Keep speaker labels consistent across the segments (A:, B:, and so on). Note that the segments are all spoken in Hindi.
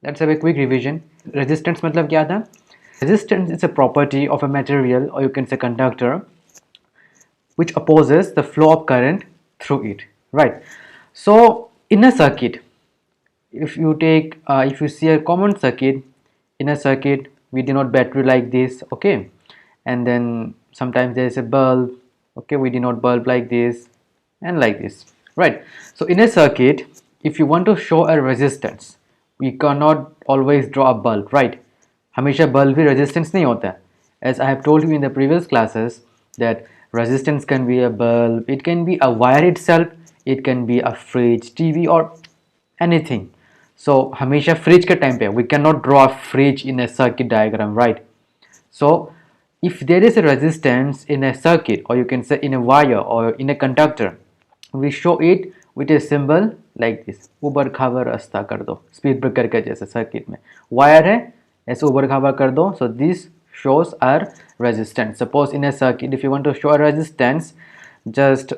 A: Let's have a quick revision. Resistance मतलब क्या था? Resistance is a property of a material और you can say conductor which opposes the flow of current through it, right? So in a circuit, if you take if you see a common circuit, in a circuit we denote battery like this, okay, and then sometimes there is a bulb, okay, we denote bulb like this and like this, right? So in a circuit, if you want to show a resistance, we cannot always draw a bulb, right? हमेशा bulb भी resistance नहीं होता है. As I have told you in the previous classes that resistance can be a bulb, it can be a wire itself, it can be a fridge, TV or anything. So हमेशा fridge के time पे we cannot draw a fridge in a circuit diagram, right? So if there is a resistance in a circuit, or you can say in a wire or in a conductor, we show it with a symbol like this. ऊबर खाबर रास्ता कर दो, स्पीड ब्रेकर के जैसे सर्किट में वायर है, ऐसे ऊबर खाबर कर दो. So this shows our resistance. Suppose in a circuit, if you want to show a resistance, just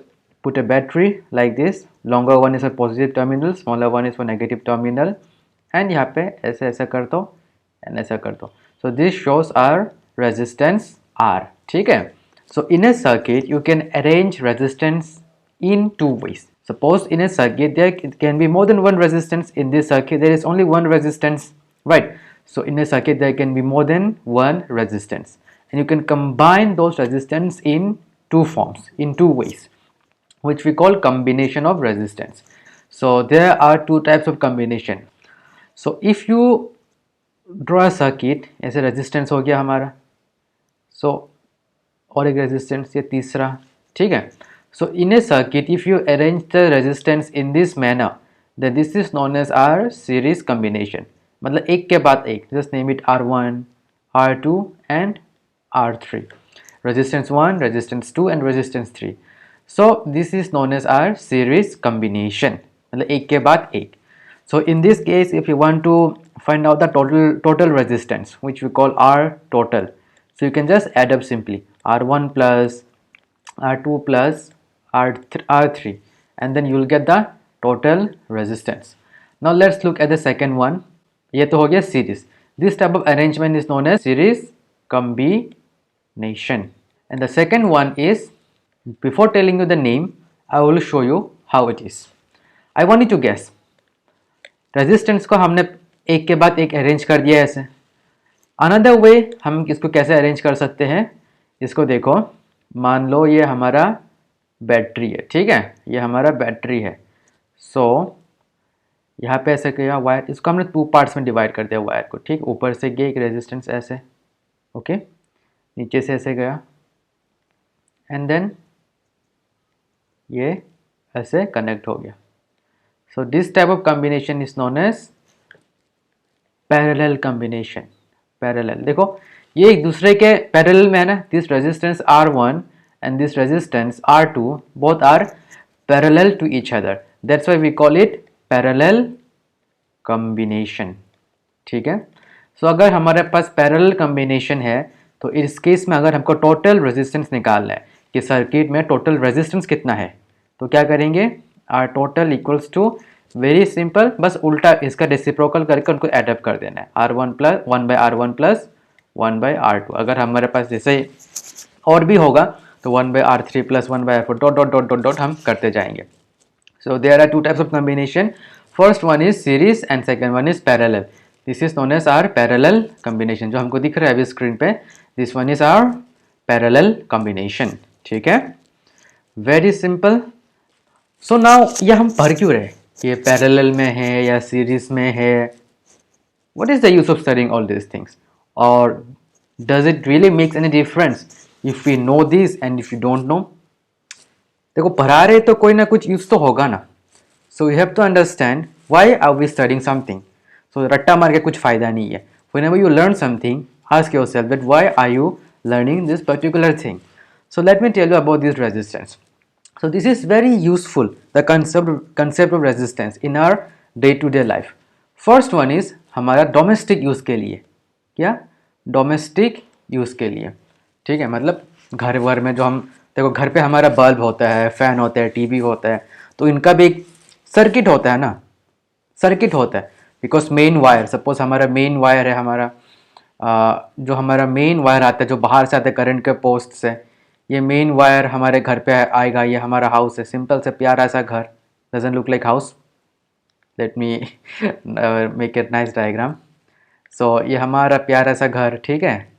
A: put a battery like this. Longer one is for positive terminal, smaller one is for negative terminal, and यहाँ पे ऐसे ऐसे कर दो and ऐसा कर दो. So this shows our resistance R. ठीक है? So in a circuit you can arrange resistance in two ways. Suppose in a circuit there can be more than one resistance. In this circuit there is only one resistance, right? So in a circuit there can be more than one resistance, and you can combine those resistance in two forms, in two ways, which we call combination of resistance. So there are two types of combination. So if you draw a circuit, ऐसे resistance हो गया हमारा, so और एक resistance, ये तीसरा, ठीक है? So in a circuit, if you arrange the resistance in this manner, then this is known as our series combination. मतलब एक के बाद एक, just name it R1, R2 and R3. Resistance 1, resistance 2 and resistance 3. So this is known as our series combination. मतलब एक के बाद एक. So in this case, if you want to find out the total resistance, which we call R total, so you can just add up simply R1 plus R2 plus R3, and then you will get the total resistance. Now let's look at the second one. ये तो हो गया series. This type of arrangement is known as series combination. And the second one is, before telling you the name, I will show you how it is. I want you to guess. Resistance को हमने एक के बाद एक अरेंज कर दिया ऐसे. अनदर वे हम इसको कैसे अरेंज कर सकते हैं, इसको देखो. मान लो ये हमारा बैटरी है, ठीक है, ये हमारा बैटरी है. सो यहाँ पे ऐसे किया वायर, इसको हमने टू पार्ट्स में डिवाइड कर दिया वायर को, ठीक. ऊपर से गया एक रेजिस्टेंस ऐसे, ओके, नीचे से ऐसे गया, एंड देन ये ऐसे कनेक्ट हो गया. So this type of combination is known as parallel combination. Parallel, देखो ये एक दूसरे के parallel में है ना. This resistance R1 and this resistance R2 both are parallel to each other. That's why we call it parallel combination. ठीक है. So अगर हमारे पास parallel combination है, तो इस केस में अगर हमको total resistance निकालना है कि सर्किट में total resistance कितना है, तो क्या करेंगे, R total equals to, very simple, बस उल्टा इसका रेसिप्रोकल करके उनको एडअप कर देना है. R1 plus 1/R1 plus 1/R2. अगर हमारे पास जैसे और भी होगा तो 1/R3 plus 1/R4 dot dot dot dot dot हम करते जाएंगे. So there are two types of combination. First one is series and second one is parallel. This is known as our parallel combination. जो हमको दिख रहा है अभी स्क्रीन पे, this one is our parallel combination. ठीक है, वेरी सिंपल. सो नाउ ये हम पढ़ क्यों रहे, ये पैरेलल में है या सीरीज में है? What is the use of studying all this things, और does it really makes any difference if we know this and if you don't know? देखो पढ़ा रहे तो कोई ना कुछ यूज तो होगा ना. So you have to understand why are we studying something. So रट्टा मार के कुछ फायदा नहीं है. Whenever you learn something, ask yourself that why are you learning this particular thing. So let me tell you about this resistance. So this is very useful, the concept of resistance in our day to day life. First one is हमारा डोमेस्टिक यूज़ के लिए. क्या? डोमेस्टिक यूज़ के लिए. ठीक है, मतलब घर वर में जो हम, देखो घर पे हमारा बल्ब होता है, फ़ैन होता है, टीवी होता है, तो इनका भी एक सर्किट होता है ना, सर्किट होता है. बिकॉज मेन वायर, सपोज हमारा मेन वायर है, हमारा जो हमारा मेन वायर आता है जो बाहर से आता है करंट के पोस्ट से, ये मेन वायर हमारे घर पे आएगा। ये हमारा हाउस है, सिंपल से प्यारा सा घर, doesn't look like house. Let me make it nice diagram. So ये हमारा प्यारा सा घर, ठीक है।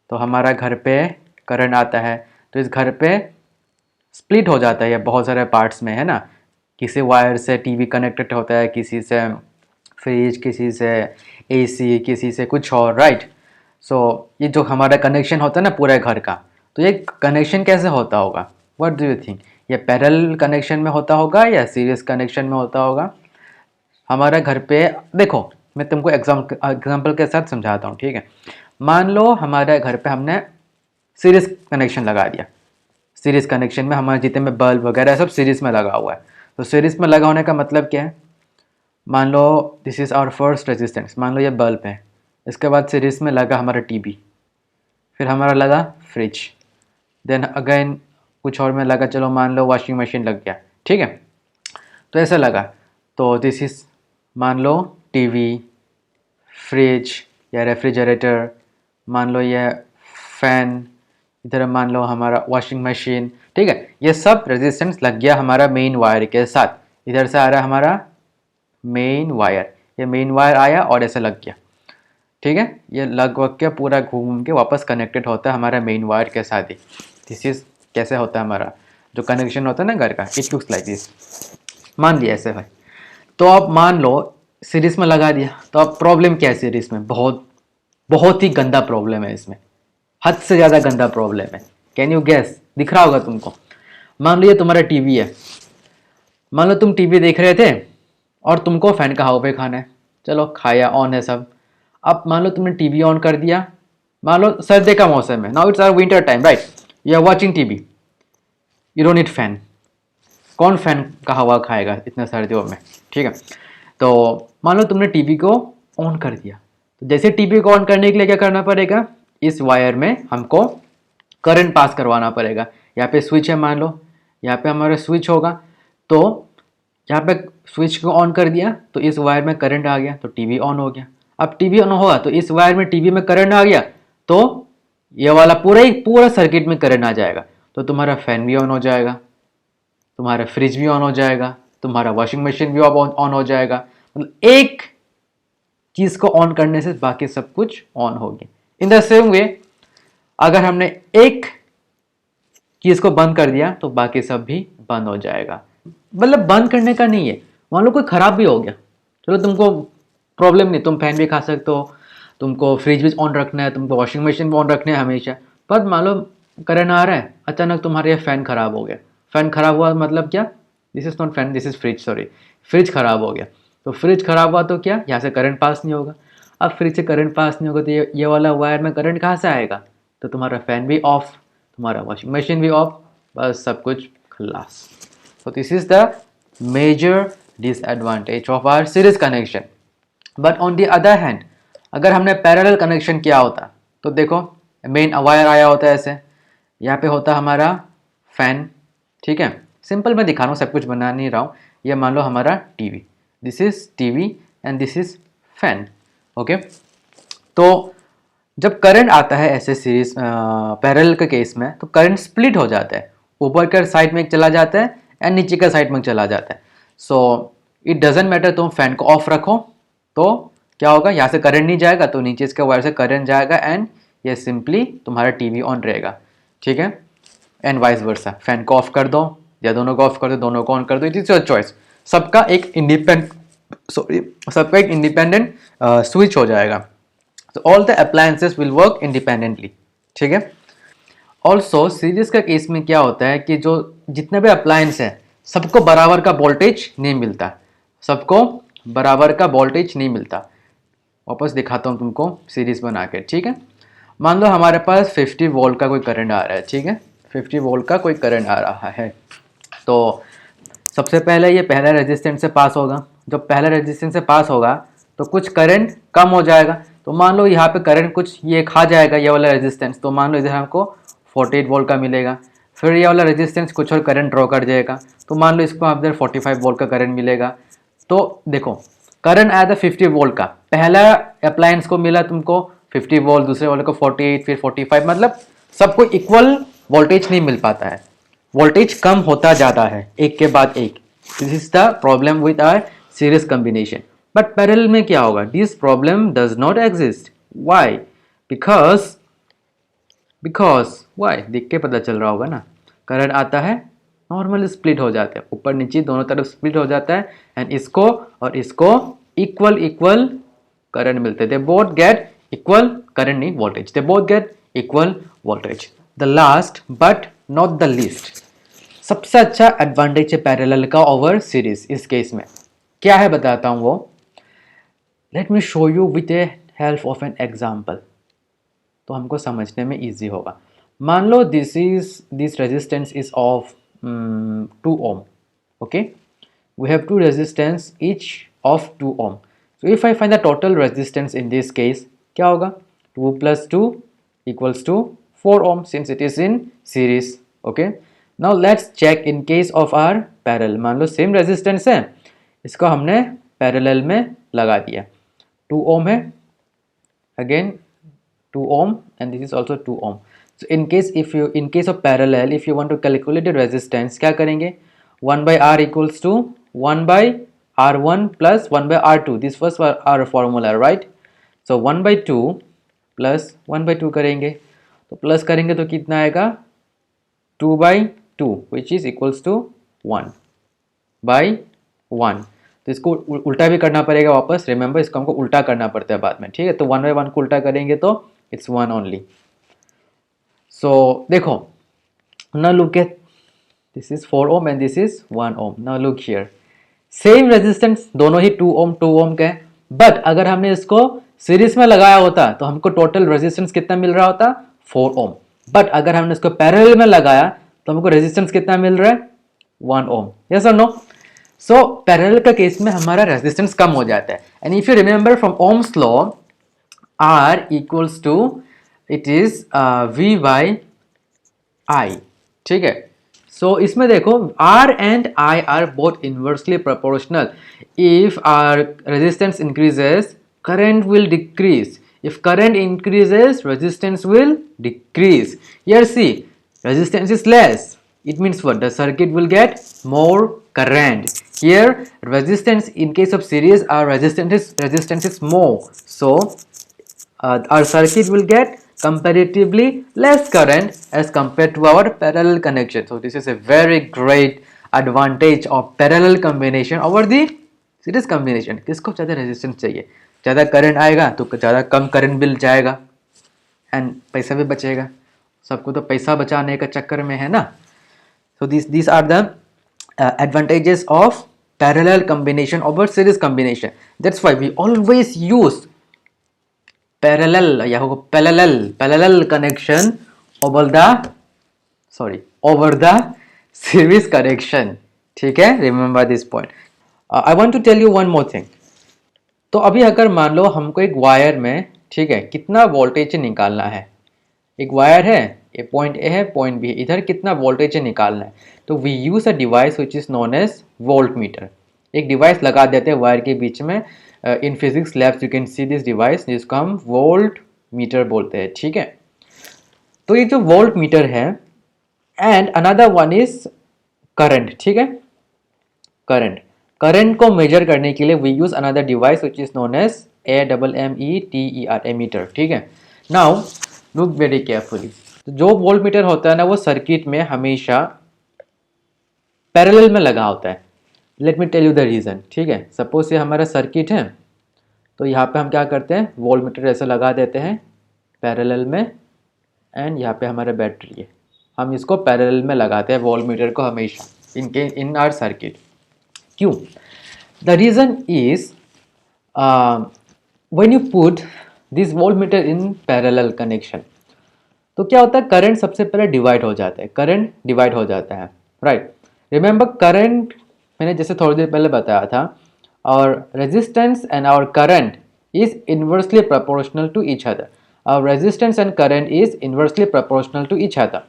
A: तो हमारा घर पे करंट आता है, तो इस घर पे स्प्लिट हो जाता है ये बहुत सारे पार्ट्स में, है ना। किसी वायर से टीवी कनेक्टेड होता है, किसी से फ्रिज, किसी से एसी, किसी से कुछ और, राइट। सो ये जो हमारा कनेक्शन होता है ना पूरे घर का, तो ये कनेक्शन कैसे होता होगा, व्हाट डू यू थिंक? ये पैरेलल कनेक्शन में होता होगा या सीरीज कनेक्शन में होता होगा? हमारे घर पे देखो, मैं तुमको एग्जाम्पल के साथ समझाता हूँ, ठीक है। मान लो हमारे घर पे हमने सीरीज कनेक्शन लगा दिया। सीरीज कनेक्शन में हमारे जितने में बल्ब वगैरह सब सीरीज में लगा हुआ है। तो सीरीज में लगा होने का मतलब क्या है? मान लो this is our first resistance, मान लो ये बल्ब है। इसके बाद सीरीज में लगा हमारा टीवी, फिर हमारा लगा फ्रिज, देन अगेन कुछ और में लगा, चलो मान लो वॉशिंग मशीन लग गया, ठीक है। तो ऐसा लगा, तो दिस इज़ मान लो टीवी, फ्रिज या रेफ्रिजरेटर, मान लो ये फैन, इधर मान लो हमारा वॉशिंग मशीन, ठीक है। ये सब रेजिस्टेंस लग गया हमारा मेन वायर के साथ। इधर से आ रहा है हमारा मेन वायर, ये मेन वायर आया और ऐसे लग गया, ठीक है। ये लग वग के पूरा घूम के वापस कनेक्टेड होता है हमारा मेन वायर के साथ ही। दिस इज कैसे होता है हमारा जो कनेक्शन होता है ना घर का, इट लुक्स लाइक दिस। मान लिया ऐसे है। तो अब मान लो सीरीज में लगा दिया, तो अब प्रॉब्लम क्या है सीरीज में? बहुत बहुत ही गंदा प्रॉब्लम है इसमें, हद से ज़्यादा गंदा प्रॉब्लम है। Can you guess? दिख रहा होगा तुमको। मान लो ये तुम्हारा टीवी है, मान लो तुम टीवी देख रहे थे और तुमको फैन का हवा पे खाना है, चलो खाया, ऑन है सब। अब मान लो तुमने टीवी ऑन कर दिया, मान लो सर्दी का मौसम है, now it's our winter time, right. You are watching TV, you don't need fan. कौन फैन का हवा खाएगा इतने सर्दियों में, ठीक है। तो मान लो तुमने टीवी को ऑन कर दिया, तो जैसे टीवी को ऑन करने के लिए क्या करना पड़ेगा? इस वायर में हमको करंट पास करवाना पड़ेगा। यहाँ पे स्विच है, मान लो यहाँ पे हमारा स्विच होगा, तो यहाँ पे स्विच को ऑन कर दिया तो इस वायर में करंट आ गया, तो टीवी ऑन हो गया। अब टीवी ऑन होगा तो इस वायर में टीवी में करंट आ गया, तो ये वाला पूरा सर्किट में करंट आ जाएगा, तो तुम्हारा फैन भी ऑन हो जाएगा, तुम्हारा फ्रिज भी ऑन हो जाएगा, तुम्हारा वॉशिंग मशीन भी ऑन हो जाएगा। मतलब एक चीज को ऑन करने से बाकी सब कुछ ऑन हो गया। इन द सेम वे अगर हमने एक चीज को बंद कर दिया तो बाकी सब भी बंद हो जाएगा। मतलब बंद करने का नहीं है, मान लो कोई खराब भी हो गया, चलो तुमको प्रॉब्लम नहीं, तुम फैन भी खा सकते हो, तुमको फ्रिज भी ऑन रखना है, तुमको वॉशिंग मशीन भी ऑन रखना है हमेशा। पर मान लो करंट आ रहा है, अचानक तुम्हारा ये फैन खराब हो गया। फैन खराब हुआ मतलब क्या? This is not fan, this is fridge, sorry, fridge खराब हो गया। तो फ्रिज खराब हुआ तो क्या? यहाँ से करंट पास नहीं होगा। अब फ्रिज से करंट पास नहीं होगा तो ये वाला वायर में करंट कहाँ से आएगा? तो तुम्हारा फैन भी ऑफ, तुम्हारा वॉशिंग मशीन भी ऑफ, बस सब कुछ खल्लास। So this is the major disadvantage of our series connection. But on the other hand, अगर हमने पैरेलल कनेक्शन किया होता तो देखो मेन वायर आया होता है ऐसे, यहाँ पे होता हमारा फैन, ठीक है। सिंपल मैं दिखा रहा हूँ, सब कुछ बना नहीं रहा हूँ। ये मान लो हमारा TV, this is TV and this is fan, okay. तो जब करंट आता है ऐसे सीरीज पैरेलल के केस में, तो करंट स्प्लिट हो जाता है, ऊपर के साइड में चला जाता है एंड नीचे का साइड में चला जाता है। सो इट डजेंट मैटर, तुम फैन को ऑफ रखो तो क्या होगा? यहाँ से करंट नहीं जाएगा तो नीचे इसके वायर से करंट जाएगा एंड ये सिंपली तुम्हारा टीवी ऑन रहेगा, ठीक है। एंड वाइस वर्सा, फैन को ऑफ कर दो या दोनों को ऑफ कर दो, दोनों को ऑन कर दो, इट इज योर चॉइस। सबका एक इंडिपेंडेंट स्विच हो जाएगा। तो all the appliances will work independently, ठीक है। ऑल्सो सीरीज का केस में क्या होता है कि जो जितने भी अप्लायंस है सबको बराबर का वोल्टेज नहीं मिलता, सबको बराबर का वोल्टेज नहीं मिलता। वापस दिखाता हूँ तुमको सीरीज बना के, ठीक है। मान लो हमारे पास 50 वोल्ट का कोई करंट आ रहा है, ठीक है, 50 वोल्ट का कोई करंट आ रहा है। तो सबसे पहले ये पहला रेजिस्टेंस से पास होगा, जब पहला रेजिस्टेंस से पास होगा तो कुछ करंट कम हो जाएगा। तो मान लो यहाँ पे करंट कुछ ये खा जाएगा ये वाला रेजिस्टेंस, तो मान लो इधर हमको 48 वोल्ट का मिलेगा। फिर ये वाला रेजिस्टेंस कुछ और करंट ड्रॉ कर जाएगा, तो मान लो इसको आप इधर 45 वोल्ट का करंट मिलेगा। तो देखो करंट आया था 50 वोल्ट का, पहला अप्लायंस को मिला तुमको 50 वोल्ट, दूसरे वाले को 48, फिर 45, मतलब सबको इक्वल वोल्टेज नहीं मिल पाता है, वोल्टेज कम होता जाता है एक के बाद एक। This is the problem with our series combination. But parallel में क्या होगा, this problem does not exist. Why? Because why देख के पता चल रहा होगा ना, करंट आता है, नॉर्मल स्प्लिट हो जाते हैं, ऊपर नीचे दोनों तरफ स्प्लिट हो जाता है, एंड इसको और इसको इक्वल इक्वल करंट मिलते हैं। They both get equal current, नहीं voltage, they both get equal voltage. The last but not the least, सबसे अच्छा एडवांटेज है पैरेलल का ओवर सीरीज इस केस में क्या है बताता हूं वो। Let me show you with a help of an example, तो हमको समझने में इजी होगा। मान लो this resistance is of 2 ohm, okay, we have two resistance each of 2 ohm, so if I find the total resistance in this case क्या होगा, 2 plus 2 equals to 4 ohm since it is in series। okay, now let's check in case of our parallel। मान लो सेम रेजिस्टेंस है, इसको हमने पैरेलल में लगा दिया, 2 ohm है, again 2 ohm, and this is also 2 ohm। so in case of parallel, if you want to calculate the resistance क्या करेंगे, 1 by r equals to 1 by r1 plus 1 by r2, this was our formula, right? so 1 by 2 plus 1 by 2 करेंगे, तो प्लस करेंगे तो कितना आएगा, 2 by 2 which is equals to 1 by 1। तो इसको उल्टा भी करना पड़ेगा वापस, रिमेंबर इसको हमको उल्टा करना पड़ता है बाद में, ठीक है। तो 1 by 1 को उल्टा करेंगे तो इट्स 1 ओनली। सो देखो, now look at this is 4 ohm and this is 1 ohm। now look here, same resistance दोनों ही 2 ohm 2 ohm का है, बट अगर हमने इसको सीरीज में लगाया होता तो हमको टोटल रेजिस्टेंस कितना मिल रहा होता, 4 ohm। बट अगर हमने इसको पैरेलल में लगाया तो हमको रेजिस्टेंस कितना मिल रहा है, 1 ohm। यस और नो? सो पैरेलल का केस में हमारा रेजिस्टेंस कम हो जाता है, and if you remember from Ohm's law, R equals to it is V by I, ठीक है। सो इसमें देखो R and I are both inversely proportional. If R resistance increases, current will decrease, if current increases resistance will decrease। here see, resistance is less, it means what, the circuit will get more current। here resistance in case of series, our resistance is more, so our circuit will get comparatively less current as compared to our parallel connection। so this is a very great advantage of parallel combination over the series combination. किसको ज़्यादा रेजिस्टेंस चाहिए, ज़्यादा करंट आएगा तो ज़्यादा कम करंट बिल जाएगा एंड पैसा भी बचेगा, सबको तो पैसा बचाने का चक्कर में है ना। So this are the advantages of parallel combination over series combination. That's why we always use parallel या parallel connection over the series connection, ठीक है। Remember this point. I want to tell you one more thing. तो अभी अगर मान लो हमको एक वायर में, ठीक है, कितना वोल्टेज निकालना है, एक वायर है, ये पॉइंट ए है, पॉइंट बी है, इधर कितना वोल्टेज निकालना है, तो we use a device which is known as volt meter. एक डिवाइस लगा देते हैं वायर के बीच में, in physics labs you can see this device, जिसको हम वोल्ट मीटर बोलते हैं, ठीक है। तो ये जो वोल्ट मीटर है, and another one is current, ठीक है। करंट को मेजर करने के लिए we use another device which is known as AMMETER, ammeter, ठीक है। नाउ लुक वेरी केयरफुली, जो वोल्ट मीटर होता है ना, वो सर्किट में हमेशा पैरेलल में लगा होता है। Let me tell you the reason, ठीक है। सपोज ये हमारा सर्किट है, तो यहाँ पे हम क्या करते हैं, वोल्ट मीटर ऐसे लगा देते हैं पैरेलल में, एंड यहाँ पे हमारा बैटरी है, हम इसको पैरेलल में लगाते हैं वोल्ट मीटर को हमेशा इन आवर सर्किट। क्यों? The reason is when you put this volt meter in parallel connection, तो क्या होता है, करंट सबसे पहले डिवाइड हो जाता है, करंट डिवाइड हो जाता है, राइट। रिमेंबर करंट मैंने जैसे थोड़ी देर पहले बताया था, और resistance and our current is inversely proportional to each other. our resistance and current is inversely proportional to each other।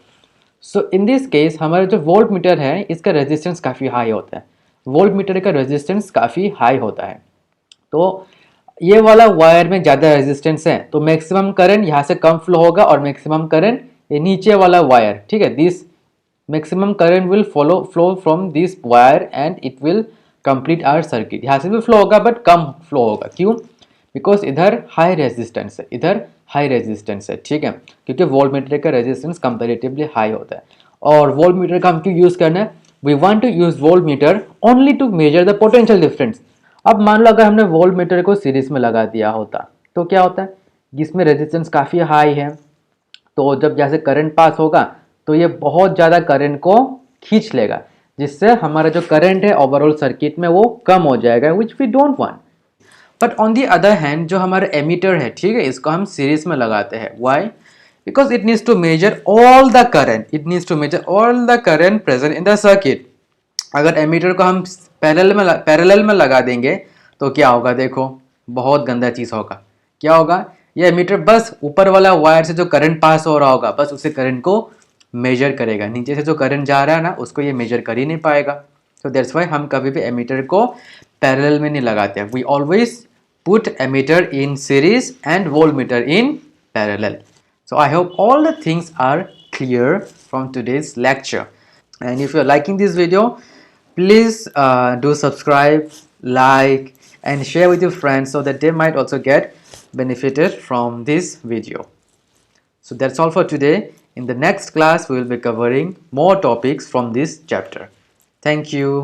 A: so in this case हमारा जो वोल्ट मीटर है, इसका रेजिस्टेंस काफ़ी हाई होता है, वोल्ट मीटर का रेजिस्टेंस काफ़ी हाई होता है। तो ये वाला वायर में ज़्यादा रेजिस्टेंस है तो मैक्सिमम करंट यहाँ से कम फ्लो होगा और मैक्सिमम करंट ये नीचे वाला वायर, ठीक है, this maximum current will flow from this wire and it will complete our circuit. यहाँ से भी फ्लो होगा बट कम फ्लो होगा, क्यों? बिकॉज इधर हाई रेजिस्टेंस है, इधर हाई रेजिस्टेंस है, ठीक है, क्योंकि वोल्टमीटर का रेजिस्टेंस कंपेरेटिवली हाई होता है। और वोल्टमीटर का हम क्यों यूज करना है? We want to use voltmeter only to measure the potential difference. अब मान लो अगर हमने वोल्टमीटर को सीरीज में लगा दिया होता तो क्या होता है, जिसमें रेजिस्टेंस काफ़ी हाई है तो जब जैसे करंट पास होगा तो ये बहुत ज़्यादा करंट को खींच लेगा, जिससे हमारा जो करंट है ओवरऑल सर्किट में वो कम हो जाएगा, which we don't want. But on the other hand जो हमारा एमीटर है, ठीक है, इसको हम सीरीज में लगाते हैं। Why? Because it needs to measure all the current, it needs to measure all the current present in the circuit. अगर एमीटर को हम पैरेलल में लगा देंगे तो क्या होगा? देखो, बहुत गंदा चीज़ होगा। क्या होगा? ये एमीटर बस ऊपर वाला वायर से जो करंट पास हो रहा होगा बस उसे करंट को मेजर करेगा, नीचे से जो करंट जा रहा है ना उसको ये मेजर कर ही नहीं पाएगा। तो दैट्स वाई हम कभी भी एमीटर को पैरेलल में नहीं लगाते। We always put emitter in series and voltmeter in parallel. So I hope all the things are clear from today's lecture. And if you're liking this video, please do subscribe, like, and share with your friends so that they might also get benefited from this video. So that's all for today. In the next class, we will be covering more topics from this chapter. Thank you.